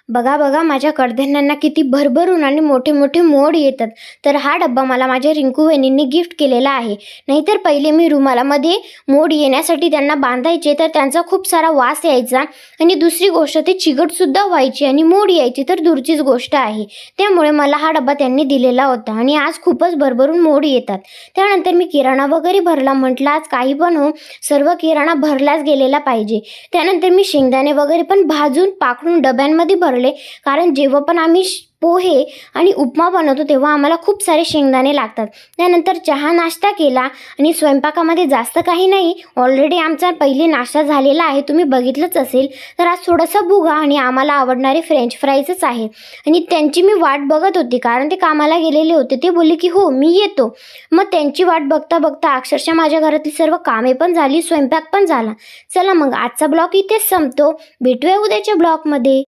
बघा बघा माझ्या कडधान्यांना किती भरभरून आणि मोठे मोठे मोड येतात. तर हा डब्बा मला माझ्या रिंकू वहिनींनी गिफ्ट केलेला आहे. नाहीतर पहिले मी रुमालामध्ये मोड येण्यासाठी त्यांना बांधायचे, तर त्यांचा खूप सारा वास यायचा आणि दुसरी गोष्ट ते चिकटसुद्धा व्हायची आणि मोड यायची तर दूरचीच गोष्ट आहे. त्यामुळे मला हा डब्बा त्यांनी दिलेला होता आणि आज खूपच भरभरून मोड येतात. त्यानंतर मी किराणा वगैरे भरला. म्हटलं आज काही पण हो, सर्व किराणा भरलाच गेलेला पाहिजे. त्यानंतर मी शेंगदाणे वगैरे पण भाजून पाकडून डब्यांमध्ये भरले, कारण जेव्हा पण आम्ही पोहे आणि उपमा बनवतो तेव्हा आम्हाला खूप सारे शेंगदाणे लागतात. त्यानंतर चहा नाश्ता केला आणि स्वयंपाकामध्ये जास्त काही नाही, ऑलरेडी आमचा पहिले नाश्ता झालेला आहे, तुम्ही बघितलंच असेल. तर आज थोडासा भुगा आणि आम्हाला आवडणारे फ्रेंच फ्राईजच आहे. आणि त्यांची मी वाट बघत होती, कारण ते कामाला गेलेले होते. ते बोलले की हो मी येतो. मग त्यांची वाट बघता बघता अक्षरशः माझ्या घरातली सर्व कामे पण झाली, स्वयंपाक पण झाला. चला मग आजचा ब्लॉग इथेच संपतो. भेटूया उद्याच्या ब्लॉगमध्ये.